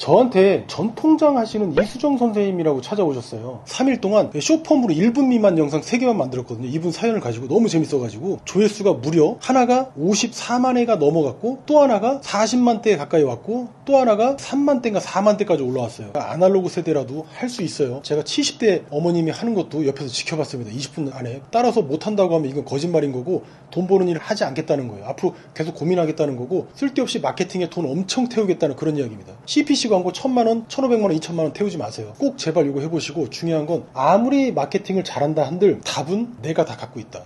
저한테 전통장 하시는 이수정 선생님이라고 찾아오셨어요. 3일 동안 쇼폼으로 1분 미만 영상 3개만 만들었거든요. 이분 사연을 가지고 너무 재밌어가지고 조회수가 무려 하나가 54만 회가 넘어갔고, 또 하나가 40만 대에 가까이 왔고, 또 하나가 3만 대인가 4만 대까지 올라왔어요. 아날로그 세대라도 할 수 있어요. 제가 70대 어머님이 하는 것도 옆에서 지켜봤습니다. 20분 안에. 따라서 못한다고 하면 이건 거짓말인 거고, 돈 버는 일을 하지 않겠다는 거예요. 앞으로 계속 고민하겠다는 거고, 쓸데없이 마케팅에 돈 엄청 태우겠다는 그런 이야기입니다. CPC 광고 1000만원, 1500만원, 2000만원 태우지 마세요. 꼭 제발 이거 해보시고, 중요한 건 아무리 마케팅을 잘한다 한들 답은 내가 다 갖고 있다.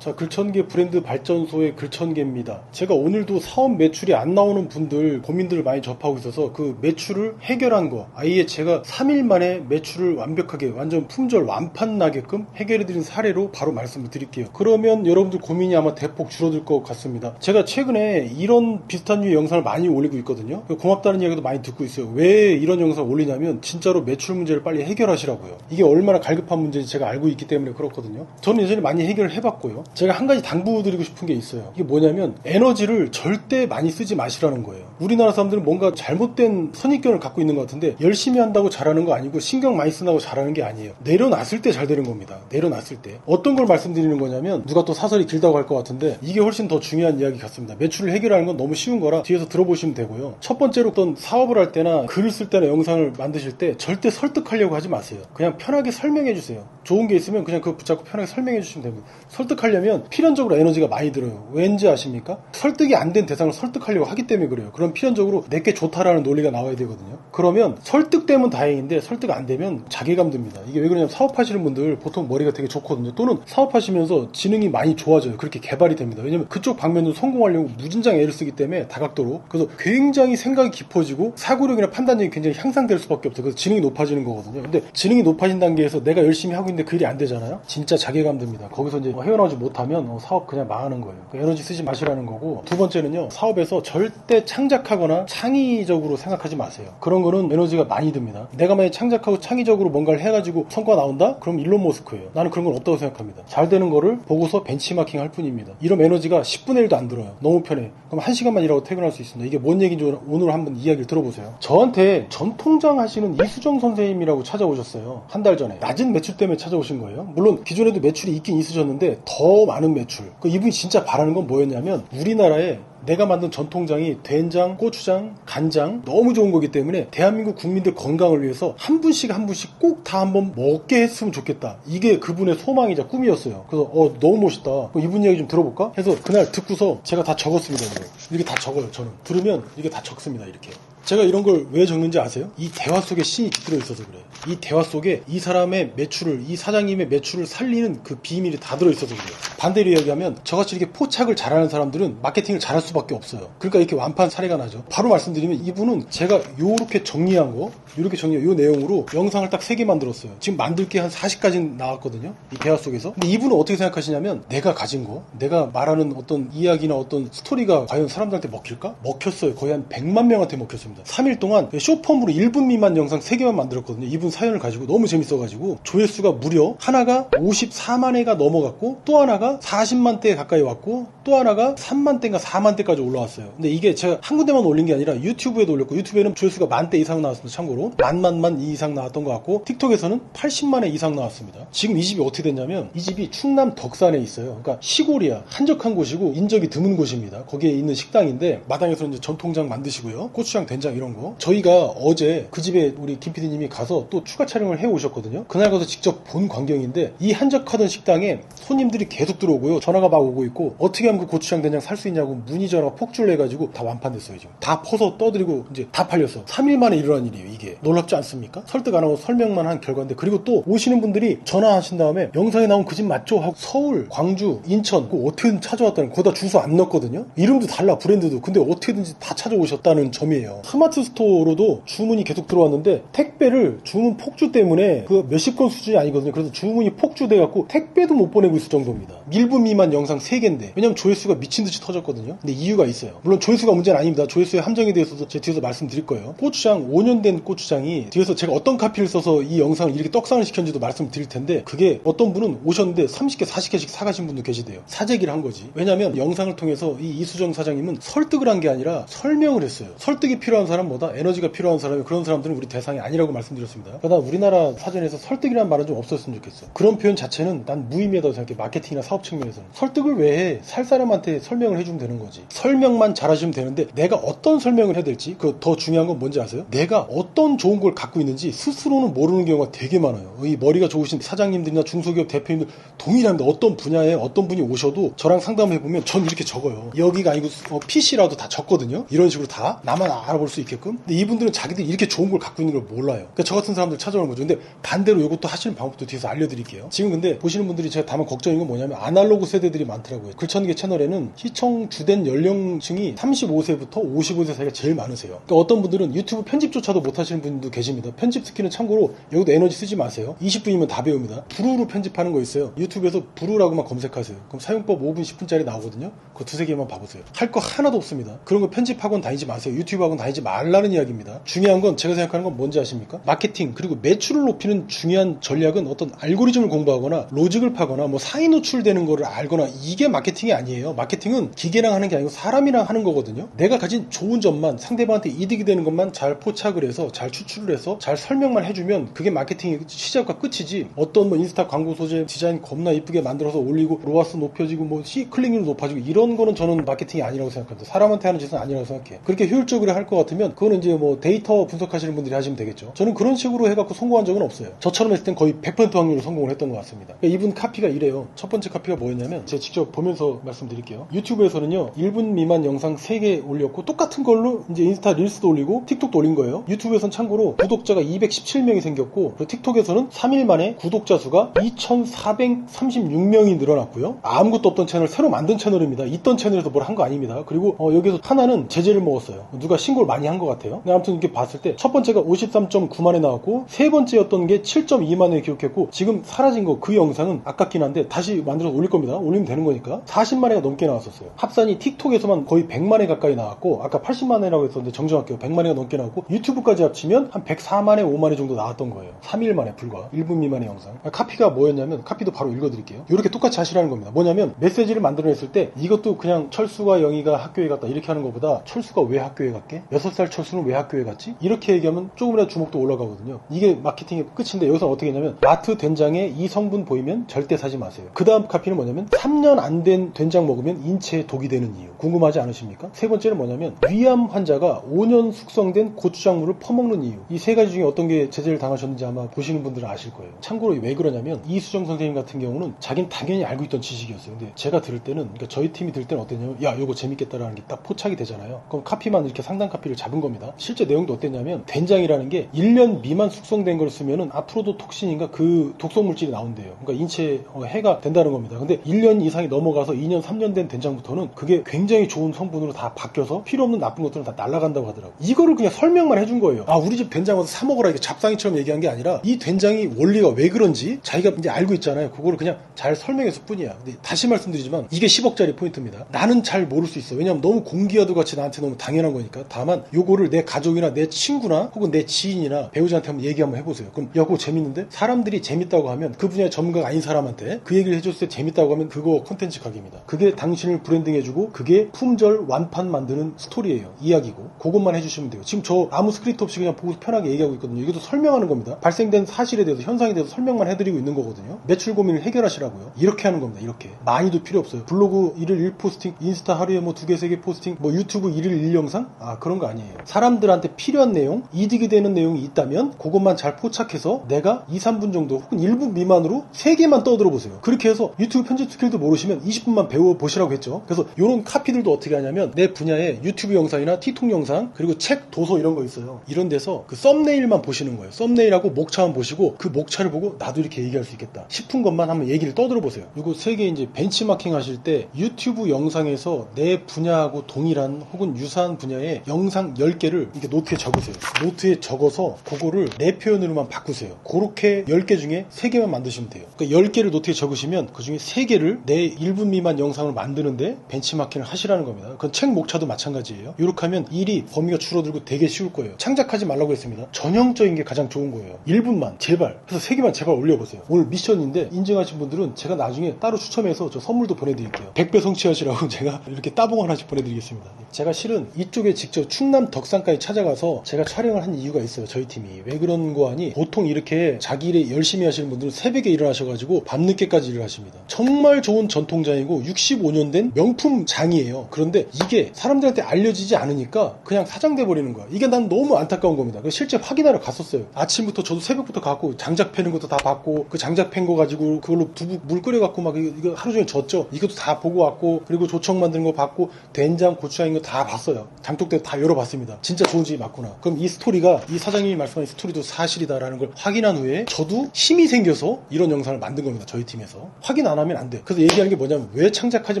자, 글천개 브랜드 발전소의 글천개입니다. 제가 오늘도 사업 매출이 안 나오는 분들 고민들을 많이 접하고 있어서 그 매출을 해결한 거, 아예 제가 3일 만에 매출을 완벽하게 완전 품절 완판 나게끔 해결해드린 사례로 바로 말씀을 드릴게요. 그러면 여러분들 고민이 아마 대폭 줄어들 것 같습니다. 제가 최근에 이런 비슷한 류의 영상을 많이 올리고 있거든요. 고맙다는 이야기도 많이 듣고 있어요. 왜 이런 영상을 올리냐면 진짜로 매출 문제를 빨리 해결하시라고요. 이게 얼마나 갈급한 문제인지 제가 알고 있기 때문에 그렇거든요. 저는 예전에 많이 해결을 해봤고요. 제가 한 가지 당부드리고 싶은 게 있어요. 이게 뭐냐면 에너지를 절대 많이 쓰지 마시라는 거예요. 우리나라 사람들은 뭔가 잘못된 선입견을 갖고 있는 것 같은데, 열심히 한다고 잘하는 거 아니고 신경 많이 쓴다고 잘하는 게 아니에요. 내려놨을 때 잘 되는 겁니다. 내려놨을 때. 어떤 걸 말씀드리는 거냐면, 누가 또 사설이 길다고 할 것 같은데 이게 훨씬 더 중요한 이야기 같습니다. 매출을 해결하는 건 너무 쉬운 거라 뒤에서 들어보시면 되고요. 첫 번째로 어떤 사업을 할 때나 글을 쓸 때나 영상을 만드실 때 절대 설득하려고 하지 마세요. 그냥 편하게 설명해 주세요. 좋은 게 있으면 그냥 그거 붙잡고 편하게 설명해 주시면 됩니다. 설득하려면 필연적으로 에너지가 많이 들어요. 왠지 아십니까? 설득이 안 된 대상을 설득하려고 하기 때문에 그래요. 그럼 필연적으로 내게 좋다라는 논리가 나와야 되거든요. 그러면 설득되면 다행인데 설득 안 되면 자괴감 듭니다. 이게 왜 그러냐면 사업하시는 분들 보통 머리가 되게 좋거든요. 또는 사업하시면서 지능이 많이 좋아져요. 그렇게 개발이 됩니다. 왜냐면 그쪽 방면으로 성공하려고 무진장 애를 쓰기 때문에 다각도로. 그래서 굉장히 생각이 깊어지고 사고력이나 판단력이 굉장히 향상될 수밖에 없어요. 그래서 지능이 높아지는 거거든요. 근데 지능이 높아진 단계에서 내가 열심히 하고 있는데 그 일이 안 되잖아요. 진짜 자괴감 듭니다. 거기서 이제 헤어나오지 못하면 사업 그냥 망하는 거예요. 에너지 쓰지 마시라는 거고, 두 번째는요, 사업에서 절대 창작하거나 창의적으로 생각하지 마세요. 그런 거는 에너지가 많이 듭니다. 내가 만약에 창작하고 창의적으로 뭔가를 해가지고 성과 나온다? 그럼 일론 머스크예요. 나는 그런 건 없다고 생각합니다. 잘 되는 거를 보고서 벤치마킹 할 뿐입니다. 이런 에너지가 10분의 1도 안 들어요. 너무 편해. 그럼 1시간만 일하고 퇴근할 수 있습니다. 이게 뭔 얘기인지 오늘 한번 이야기를 들어보세요. 저한테 전통장 하시는 이수정 선생님이라고 찾아오셨어요. 한 달 전에. 낮은 매출 때문에 찾아오신 거예요. 물론 기존에도 매출이 있긴 있으셨는데 더 많은 매출. 이분이 진짜 바라는 건 뭐였냐면, 우리나라에 내가 만든 전통장이 된장, 고추장, 간장 너무 좋은 거기 때문에 대한민국 국민들 건강을 위해서 한 분씩 한 분씩 꼭 다 한번 먹게 했으면 좋겠다. 이게 그분의 소망이자 꿈이었어요. 그래서 너무 멋있다. 이분 이야기 좀 들어볼까? 해서 그날 듣고서 제가 다 적었습니다. 이게 다 적어요. 저는 들으면 이게 다 적습니다. 이렇게. 제가 이런 걸 왜 적는지 아세요? 이 대화 속에 신이 깃들어 있어서 그래요. 이 대화 속에 이 사람의 매출을, 이 사장님의 매출을 살리는 그 비밀이 다 들어있어서 그래요. 반대로 이야기하면 저같이 이렇게 포착을 잘하는 사람들은 마케팅을 잘할 수밖에 없어요. 그러니까 이렇게 완판 사례가 나죠. 바로 말씀드리면 이분은 제가 요렇게 정리한 거, 요렇게 정리한 요 내용으로 영상을 딱 3개 만들었어요. 지금 만들 게 한 40까지 나왔거든요. 이 대화 속에서. 근데 이분은 어떻게 생각하시냐면, 내가 가진 거, 내가 말하는 어떤 이야기나 어떤 스토리가 과연 사람들한테 먹힐까? 먹혔어요. 거의 한 100만 명한테 먹혔습니다. 3일 동안 쇼폼으로 1분 미만 영상 3개만 만들었거든요. 이분 사연을 가지고 너무 재밌어가지고 조회수가 무려 하나가 54만 회가 넘어갔고, 또 하나가 40만 대에 가까이 왔고, 또 하나가 3만 대인가 4만 대까지 올라왔어요. 근데 이게 제가 한 군데만 올린 게 아니라 유튜브에도 올렸고, 유튜브에는 조회수가 10,000대 이상 나왔습니다. 참고로 만 이상 나왔던 것 같고, 틱톡에서는 80만 회 이상 나왔습니다. 지금 이 집이 어떻게 됐냐면, 이 집이 충남 덕산에 있어요. 그러니까 시골이야. 한적한 곳이고 인적이 드문 곳입니다. 거기에 있는 식당인데, 마당에서 이제 전통장 만드시고요, 고추장, 된장 이런 거. 저희가 어제 그 집에 우리 김 PD님이 가서 또 추가 촬영을 해 오셨거든요. 그날 가서 직접 본 광경인데, 이 한적하던 식당에 손님들이 계속 들어오고요, 전화가 막 오고 있고, 어떻게 하면 그 고추장 된장 살 수 있냐고 문의 전화가 폭주를 해가지고 다 완판됐어요. 지금 다 퍼서 떠드리고 이제 다 팔렸어. 3일 만에 일어난 일이에요. 이게 놀랍지 않습니까? 설득 안 하고 설명만 한 결과인데, 그리고 또 오시는 분들이 전화하신 다음에 영상에 나온 그 집 맞죠? 하고 서울, 광주, 인천 그 어떻게든 찾아왔다는, 거기다 주소 안 넣었거든요. 이름도 달라, 브랜드도. 근데 어떻게든지 다 찾아오셨다는 점이에요. 스마트 스토어로도 주문이 계속 들어왔는데, 택배를 주문 폭주 때문에 그 몇십 건 수준이 아니거든요. 그래서 주문이 폭주돼갖고 택배도 못 보내고 있을 정도입니다. 1분 미만 영상 3개인데, 왜냐면 조회수가 미친듯이 터졌거든요. 근데 이유가 있어요. 물론 조회수가 문제는 아닙니다. 조회수의 함정에 대해서도 제 뒤에서 말씀드릴 거예요. 고추장 5년 된 고추장이 뒤에서 제가 어떤 카피를 써서 이 영상을 이렇게 떡상을 시켰는지도 말씀드릴 텐데, 그게 어떤 분은 오셨는데 30개 40개씩 사가신 분도 계시대요. 사재기를 한 거지. 왜냐면 영상을 통해서 이 이수정 사장님은 설득을 한 게 아니라 설명을 했어요. 설득이 필요한 사람보다 에너지가 필요한 사람이, 그런 사람들은 우리 대상이 아니라고 말씀드렸습니다. 그러나 우리나라 사전에서 설득이라는 말은 좀 없었으면 좋겠어. 그런 표현 자체는 난 무의미하다고 생각해. 마케팅이나 사업 측면에서는. 설득을 왜 해? 살 사람한테 설명을 해주면 되는 거지. 설명만 잘하시면 되는데, 내가 어떤 설명을 해야 될지, 그 더 중요한 건 뭔지 아세요? 내가 어떤 좋은 걸 갖고 있는지 스스로는 모르는 경우가 되게 많아요. 이 머리가 좋으신 사장님들이나 중소기업 대표님들 동일합니다. 어떤 분야에 어떤 분이 오셔도 저랑 상담해보면 전 이렇게 적어요. 여기가 아니고 PC라도 다 적거든요. 이런 식으로 다 나만 알아볼 수 있게끔. 근데 이분들은 자기들이 이렇게 좋은 걸 갖고 있는 걸 몰라요. 그러니까 저 같은 사람들 찾아오는 거죠. 근데 반대로 이것도 하시는 방법도 뒤에서 알려드릴게요. 지금 근데 보시는 분들이 제가 다만 걱정인 건 뭐냐면, 아날로그 세대들이 많더라고요. 글천개 채널에는 시청 주된 연령층이 35세부터 55세 사이가 제일 많으세요. 그러니까 어떤 분들은 유튜브 편집조차도 못 하시는 분도 계십니다. 편집 스킬은 참고로 여기도 에너지 쓰지 마세요. 20분이면 다 배웁니다. 브루로 편집하는 거 있어요. 유튜브에서 브루라고만 검색하세요. 그럼 사용법 5분 10분짜리 나오거든요. 그거 두세 개만 봐보세요. 할 거 하나도 없습니다. 그런 거 편집학원 다니지 마세요. 유튜브 학원 다니지 말라는 이야기입니다. 중요한 건, 제가 생각하는 건 뭔지 아십니까? 마케팅 그리고 매출을 높이는 중요한 전략은 어떤 알고리즘을 공부하거나 로직을 파거나 뭐 상위 노출되는 거를 알거나, 이게 마케팅이 아니에요. 마케팅은 기계랑 하는 게 아니고 사람이랑 하는 거거든요. 내가 가진 좋은 점만, 상대방한테 이득이 되는 것만 잘 포착을 해서 잘 추출을 해서 잘 설명만 해주면 그게 마케팅의 시작과 끝이지, 어떤 뭐 인스타 광고 소재 디자인 겁나 이쁘게 만들어서 올리고 로아스 높여지고 뭐 클릭률 높아지고 이런 거는 저는 마케팅이 아니라고 생각합니다. 사람한테 하는 짓은 아니라고 생각해요. 그렇게 효율적으로 할 것 같으면 그거는 이제 뭐 데이터 분석하시는 분들이 하시면 되겠죠. 저는 그런 식으로 해갖고 성공한 적은 없어요. 저처럼 했을 땐 거의 100% 확률로 성공을 했던 것 같습니다. 그러니까 이분 카피가 이래요. 첫 번째 카피가 뭐였냐면, 제가 직접 보면서 말씀드릴게요. 유튜브에서는요 1분 미만 영상 3개 올렸고, 똑같은 걸로 이제 인스타 릴스도 올리고 틱톡도 올린 거예요. 유튜브에서는 참고로 구독자가 217명이 생겼고, 그리고 틱톡에서는 3일 만에 구독자 수가 2436명이 늘어났고요. 아무것도 없던 채널 새로 만든 채널입니다. 있던 채널에서 뭘 한 거 아닙니다. 그리고 여기서 하나는 제재를 먹었어요. 누가 신고를 많이 한 것 같아요. 근데 아무튼 이렇게 봤을 때 첫 번째가 53.9만에 나왔고, 세 번째였던 게 7.2만에 기록했고, 지금 사라진 거 그 영상은 아깝긴 한데 다시 만들어서 올릴 겁니다. 올리면 되는 거니까. 40만회가 넘게 나왔었어요. 합산이 틱톡에서만 거의 100만회 가까이 나왔고, 아까 80만회라고 했었는데 정정할게요. 100만회가 넘게 나왔고, 유튜브까지 합치면 한 104만회 5만회 정도 나왔던 거예요. 3일 만에 불과 1분 미만의 영상. 카피가 뭐였냐면, 카피도 바로 읽어드릴게요. 이렇게 똑같이 하시라는 겁니다. 뭐냐면, 메시지를 만들어냈을 때 이것도 그냥 철수가 영희가 학교에 갔다 이렇게 하는 것보다, 철수가 왜 학교에 갔게? 6살 철수는 왜 학교에 갔지? 이렇게 얘기하면 조금이라도 주목도 올라가거든요. 이게 마케팅의 끝인데, 여기서 어떻게 했냐면, 마트 된장에 이 성분 보이면 절대 사지 마세요. 그 다음 카피는 뭐냐면, 3년 안 된 된장 먹으면 인체에 독이 되는 이유. 궁금하지 않으십니까? 세 번째는 뭐냐면, 위암 환자가 5년 숙성된 고추장물을 퍼먹는 이유. 이 세 가지 중에 어떤 게 제재를 당하셨는지 아마 보시는 분들은 아실 거예요. 참고로 왜 그러냐면, 이수정 선생님 같은 경우는 자기는 당연히 알고 있던 지식이었어요. 근데 제가 들을 때는, 그러니까 저희 팀이 들을 때는 어땠냐면, 야 요거 재밌겠다라는 게 딱 포착이 되잖아요. 그럼 카피만 이렇게 상단 카피를 잡은 겁니다. 실제 내용도 어땠냐면, 된장이라는 게 1년 미만 숙성된 걸 쓰면은 앞으로도 톡신인가 그 독성 물질이 나온대요. 그러니까 인체에 해가 된다는 겁니다. 근데 1년 이상이 넘어가서 2년 3년 된 된장부터는 그게 굉장히 좋은 성분으로 다 바뀌어서 필요 없는 나쁜 것들은 다 날아간다고 하더라고요. 이거를 그냥 설명만 해준 거예요. 아, 우리 집 된장 와서 사 먹어라, 이게 잡상이처럼 얘기한 게 아니라, 이 된장이 원리가 왜 그런지 자기가 이제 알고 있잖아요. 그거를 그냥 잘 설명했을 뿐이야. 근데 다시 말씀드리지만 이게 10억짜리 포인트입니다. 나는 잘 모를 수 있어. 왜냐면 너무 공기와도 같이 나한테 너무 당연한 거니까. 다만 요거를 내 가족이나 내 친구나 혹은 내 지인이나 배우자한테 한번 얘기 한번 해보세요. 그럼 야, 그거 재밌는데? 사람들이 재밌다고 하면, 그 분야의 전문가가 아닌 사람한테 그 얘기를 해줬을 때 재밌다고 하면 그거 콘텐츠 각입니다. 그게 당신을 브랜딩해주고 그게 품절 완판 만드는 스토리예요. 이야기고. 그것만 해주시면 돼요. 지금 저 아무 스크립트 없이 그냥 보고 편하게 얘기하고 있거든요. 이것도 설명하는 겁니다. 발생된 사실에 대해서, 현상에 대해서 설명만 해드리고 있는 거거든요. 매출 고민을 해결하시라고요. 이렇게 하는 겁니다. 이렇게. 많이도 필요 없어요. 블로그 1일 1포스팅, 인스타 하루에 뭐 2개 3개 포스팅, 뭐 유튜브 1일 1영상? 아, 그런 거 아니에요. 사람들한테 필요한 내용, 이득이 되는 내용이 있다면 그것만 잘 포착해서 내가 2, 3분 정도 혹은 1분 미만으로 3개만 떠들어 보세요. 그렇게 해서 유튜브 편집 스킬도 모르시면 20분만 배워보시라고 했죠. 그래서 이런 카피들도 어떻게 하냐면, 내 분야의 유튜브 영상이나 틱톡 영상, 그리고 책, 도서 이런 거 있어요. 이런 데서 그 썸네일만 보시는 거예요. 썸네일하고 목차만 보시고 그 목차를 보고 나도 이렇게 얘기할 수 있겠다 싶은 것만 한번 얘기를 떠들어 보세요. 이거 3개 이제 벤치마킹 하실 때 유튜브 영상에서 내 분야하고 동일한 혹은 유사한 분야의 영상 10개를 이렇게 노트에 적으세요. 노트에 적어서 그거를 내 표현으로만 바꾸세요. 그렇게 10개 중에 3개만 만드시면 돼요. 그러니까 10개를 노트에 적으시면 그 중에 3개를 내 1분 미만 영상을 만드는데 벤치마킹을 하시면 하시라는 겁니다. 그건 책 목차도 마찬가지예요. 이렇게 하면 일이 범위가 줄어들고 되게 쉬울 거예요. 창작하지 말라고 했습니다. 전형적인 게 가장 좋은 거예요. 1분만 제발, 그래서 3개만 제발 올려보세요. 오늘 미션인데 인증하신 분들은 제가 나중에 따로 추첨해서 저 선물도 보내드릴게요. 100배 성취하시라고 제가 이렇게 따봉 하나씩 보내드리겠습니다. 제가 실은 이쪽에 직접 충남 덕산까지 찾아가서 제가 촬영을 한 이유가 있어요. 저희 팀이 왜 그런 거 하니, 보통 이렇게 자기 일에 열심히 하시는 분들은 새벽에 일어나셔가지고 밤늦게까지 일을 하십니다. 정말 좋은 전통장이고 65년 된 명품 장이에요. 그런데 이게 사람들한테 알려지지 않으니까 그냥 사장돼 버리는 거야. 이게 난 너무 안타까운 겁니다. 실제 확인하러 갔었어요. 아침부터 저도 새벽부터 가고 장작 패는 것도 다 봤고, 그 장작 팬 거 가지고 그걸로 두부 물 끓여갖고 막 이거 하루 종일 졌죠. 이것도 다 보고 왔고, 그리고 조청 만드는 거 봤고, 된장 고추장인 거 다 봤어요. 장독대 다 열어봤습니다. 진짜 좋은 집이 맞구나. 그럼 이 스토리가, 이 사장님이 말씀하신 스토리도 사실이다라는 걸 확인한 후에 저도 힘이 생겨서 이런 영상을 만든 겁니다. 저희 팀에서. 확인 안 하면 안 돼. 그래서 얘기하는 게 뭐냐면, 왜 창작하지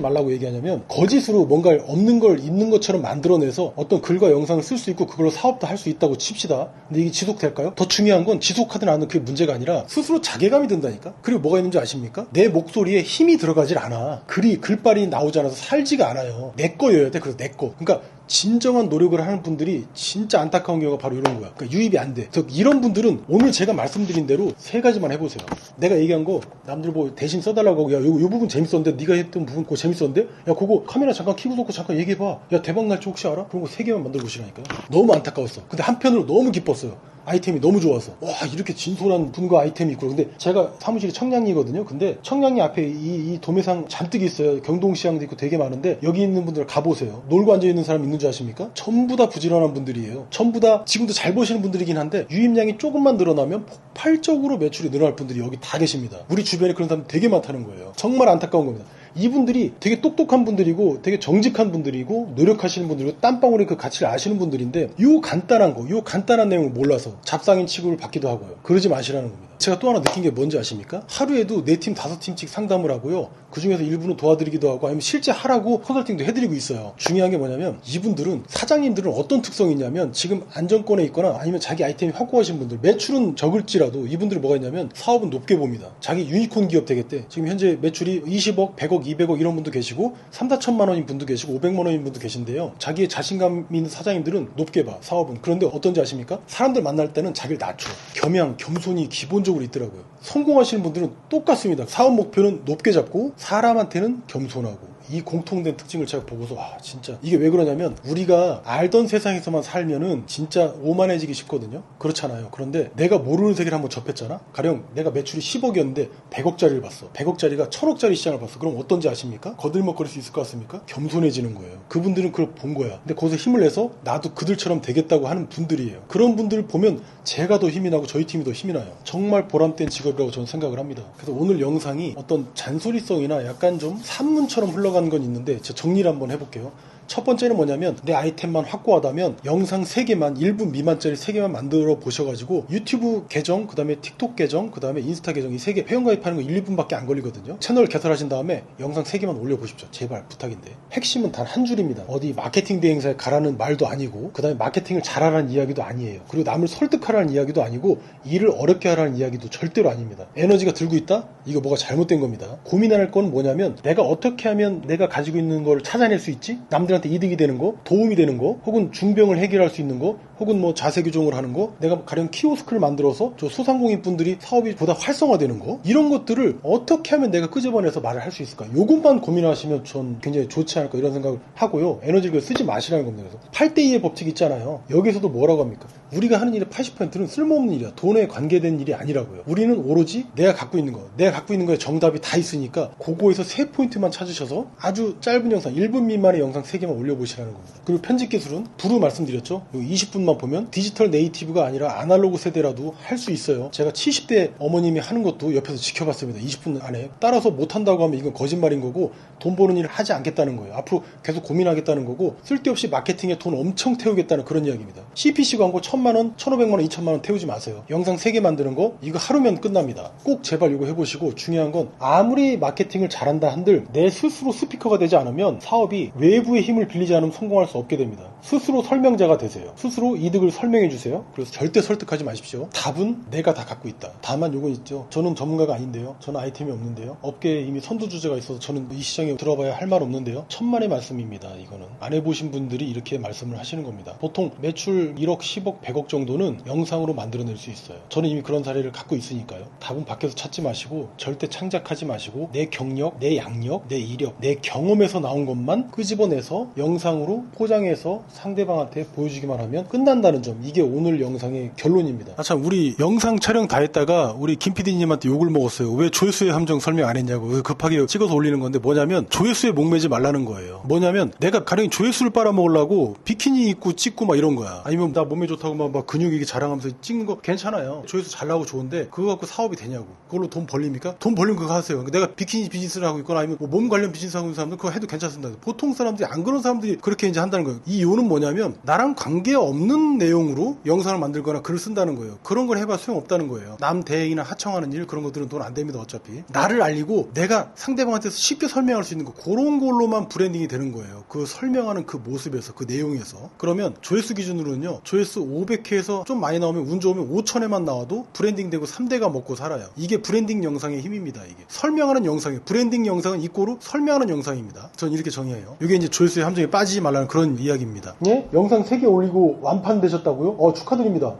말라고 얘기하냐면, 거짓으로 뭔가 없는 걸 있는 것처럼 만들어내서 어떤 글과 영상을 쓸 수 있고 그걸로 사업도 할 수 있다고 칩시다. 근데 이게 지속될까요? 더 중요한 건 지속하든 안 하든 그게 문제가 아니라 스스로 자괴감이 든다니까. 그리고 뭐가 있는지 아십니까? 내 목소리에 힘이 들어가질 않아. 글빨이 나오지 않아서 살지가 않아요. 내 거여야 돼. 그래서 내 거. 그러니까 진정한 노력을 하는 분들이 진짜 안타까운 경우가 바로 이런 거야. 그러니까 유입이 안 돼. 그래서 이런 분들은 오늘 제가 말씀드린 대로 3가지만 해보세요. 내가 얘기한 거 남들 뭐 대신 써달라고 하고, 야, 요 부분 재밌었는데, 네가 했던 부분 그거 재밌었는데, 야, 그거 카메라 잠깐 켜고 놓고 잠깐 얘기해봐. 야, 대박 날지 혹시 알아? 그런 거 3개만 만들어 보시라니까요. 너무 안타까웠어. 근데 한편으로 너무 기뻤어요. 아이템이 너무 좋아서. 와, 이렇게 진솔한 분과 아이템이 있고. 근데 제가 사무실이 청량리거든요. 근데 청량리 앞에 이 도매상 잔뜩 있어요. 경동시장도 있고 되게 많은데, 여기 있는 분들 가보세요. 놀고 앉아있는 사람 있는 줄 아십니까? 전부 다 부지런한 분들이에요. 전부 다 지금도 잘 버시는 분들이긴 한데, 유입량이 조금만 늘어나면 폭발적으로 매출이 늘어날 분들이 여기 다 계십니다. 우리 주변에 그런 사람 되게 많다는 거예요. 정말 안타까운 겁니다. 이분들이 되게 똑똑한 분들이고 되게 정직한 분들이고 노력하시는 분들이고 땀방울의 그 가치를 아시는 분들인데, 요 간단한 내용을 몰라서 잡상인 취급을 받기도 하고요. 그러지 마시라는 겁니다. 제가 또 하나 느낀 게 뭔지 아십니까? 하루에도 4팀 5팀씩 상담을 하고요. 그 중에서 일부는 도와드리기도 하고, 아니면 실제 하라고 컨설팅도 해드리고 있어요. 중요한 게 뭐냐면, 이분들은, 사장님들은 어떤 특성이 있냐면, 지금 안정권에 있거나 아니면 자기 아이템이 확고하신 분들, 매출은 적을지라도 이분들이 뭐가 있냐면 사업은 높게 봅니다. 자기 유니콘 기업 되겠대. 지금 현재 매출이 20억, 100억, 200억 이런 분도 계시고, 3, 4천만 원인 분도 계시고, 500만 원인 분도 계신데요. 자기의 자신감 있는 사장님들은 높게 봐, 사업은. 그런데 어떤지 아십니까? 사람들 만날 때는 자기를 낮춰. 겸양, 겸손이 기본적으로 있더라고요. 성공하시는 분들은 똑같습니다. 사업 목표는 높게 잡고 사람한테는 겸손하고. 이 공통된 특징을 제가 보고서, 와, 진짜 이게 왜 그러냐면, 우리가 알던 세상에서만 살면은 진짜 오만해지기 쉽거든요. 그렇잖아요. 그런데 내가 모르는 세계를 한번 접했잖아. 가령 내가 매출이 10억이었는데 100억짜리를 봤어. 100억짜리가 1000억짜리 시장을 봤어. 그럼 어떤지 아십니까? 거들먹거릴 수 있을 것 같습니까? 겸손해지는 거예요. 그분들은 그걸 본 거야. 근데 거기서 힘을 내서 나도 그들처럼 되겠다고 하는 분들이에요. 그런 분들을 보면 제가 더 힘이 나고 저희 팀이 더 힘이 나요. 정말 보람된 직업이라고 저는 생각을 합니다. 그래서 오늘 영상이 어떤 잔소리성이나 약간 좀 산문처럼 흘러가는 건 있는데, 제가 정리를 한번 해볼게요. 첫 번째는 뭐냐면, 내 아이템만 확고하다면 영상 3개만, 1분 미만짜리 3개만 만들어 보셔가지고 유튜브 계정, 그 다음에 틱톡 계정, 그 다음에 인스타 계정, 이 3개 회원가입하는 거 1, 2분밖에 안 걸리거든요. 채널 개설하신 다음에 영상 3개만 올려보십시오. 제발 부탁인데. 핵심은 단 한 줄입니다. 어디 마케팅 대행사에 가라는 말도 아니고, 그 다음에 마케팅을 잘하라는 이야기도 아니에요. 그리고 남을 설득하라는 이야기도 아니고, 일을 어렵게 하라는 이야기도 절대로 아닙니다. 에너지가 들고 있다? 이거 뭐가 잘못된 겁니다. 고민할 건 뭐냐면, 내가 어떻게 하면 내가 가지고 있는 걸 찾아낼 수 있지? 남들한테 이득이 되는 거, 도움이 되는 거, 혹은 중병을 해결할 수 있는 거, 혹은 뭐 자세 교정을 하는 거, 내가 가령 키오스크를 만들어서 저 소상공인 분들이 사업이 보다 활성화되는 거, 이런 것들을 어떻게 하면 내가 끄집어내서 말을 할 수 있을까? 요것만 고민하시면 전 굉장히 좋지 않을까, 이런 생각을 하고요. 에너지를 쓰지 마시라는 겁니다. 그래서 8대2의 법칙 있잖아요. 여기서도 뭐라고 합니까? 우리가 하는 일의 80%는 쓸모없는 일이야. 돈에 관계된 일이 아니라고요. 우리는 오로지 내가 갖고 있는 거에 정답이 다 있으니까, 그거에서 3포인트만 찾으셔서 아주 짧은 영상, 1분 미만의 영상 3개만 올려보시라는 겁니다. 그리고 편집 기술은 두루 말씀드렸죠. 20분만 보면 디지털 네이티브가 아니라 아날로그 세대라도 할 수 있어요. 제가 70대 어머님이 하는 것도 옆에서 지켜봤습니다. 20분 안에. 따라서 못한다고 하면 이건 거짓말인 거고, 돈 버는 일을 하지 않겠다는 거예요. 앞으로 계속 고민하겠다는 거고, 쓸데없이 마케팅에 돈 엄청 태우겠다는 그런 이야기입니다. CPC 광고 1000만원, 1500만원, 2000만원 태우지 마세요. 영상 3개 만드는 거 이거 하루면 끝납니다. 꼭 제발 이거 해보시고, 중요한 건 아무리 마케팅을 잘한다 한들 내 스스로 스피커가 되지 않으면 사업이 외부의 힘을 힘을 빌리지 않으면 성공할 수 없게 됩니다. 스스로 설명자가 되세요. 스스로 이득을 설명해 주세요. 그래서 절대 설득하지 마십시오. 답은 내가 다 갖고 있다. 다만 요건 있죠. 저는 전문가가 아닌데요. 저는 아이템이 없는데요. 업계에 이미 선두주자가 있어서 저는 이 시장에 들어봐야 할 말 없는데요. 천만의 말씀입니다. 이거는 안 해보신 분들이 이렇게 말씀을 하시는 겁니다. 보통 매출 1억, 10억, 100억 정도는 영상으로 만들어낼 수 있어요. 저는 이미 그런 사례를 갖고 있으니까요. 답은 밖에서 찾지 마시고 절대 창작하지 마시고 내 경력, 내 양력, 내 이력, 내 경험에서 나온 것만 끄집어내서 영상으로 포장해서 상대방한테 보여주기만 하면 끝난다는 점. 이게 오늘 영상의 결론입니다. 참 우리 영상 촬영 다 했다가 우리 김 PD님한테 욕을 먹었어요. 왜 조회수의 함정 설명 안 했냐고. 급하게 찍어서 올리는 건데 뭐냐면 조회수에 목매지 말라는 거예요. 뭐냐면 내가 가령 조회수를 빨아먹으려고 비키니 입고 찍고 막 이런 거야. 아니면 나 몸에 좋다고 막 근육 이게 자랑하면서 찍는 거 괜찮아요. 조회수 잘 나오고 좋은데 그거 갖고 사업이 되냐고. 그걸로 돈 벌립니까? 돈 벌리면 그거 하세요. 내가 비키니 비즈니스를 하고 있거나 아니면 뭐 몸 관련 비즈니스 하고 있는 사람들 그거 해도 괜찮습니다. 보통 사람들이 안 그런 사람들이 그렇게 이제 한다는 거예요. 이 이유는 뭐냐면 나랑 관계없는 내용으로 영상을 만들거나 글을 쓴다는 거예요. 그런 걸 해봐 소용없다는 거예요. 남 대행이나 하청하는 일 그런 것들은 돈 안 됩니다. 어차피 나를 알리고 내가 상대방한테 쉽게 설명할 수 있는 거 그런 걸로만 브랜딩이 되는 거예요. 그 설명하는 그 모습에서 그 내용에서. 그러면 조회수 기준으로는요. 조회수 500회에서 좀 많이 나오면 운 좋으면 5,000회만 나와도 브랜딩 되고 3대가 먹고 살아요. 이게 브랜딩 영상의 힘입니다. 이게 설명하는 영상이에요. 브랜딩 영상은 이꼬르 설명하는 영상입니다. 전 이렇게 정의해요. 이게 이제 조회수의 함정에 빠지지 말라는 그런 이야기입니다. 예? 영상 3개 올리고 완판되셨다고요? 축하드립니다.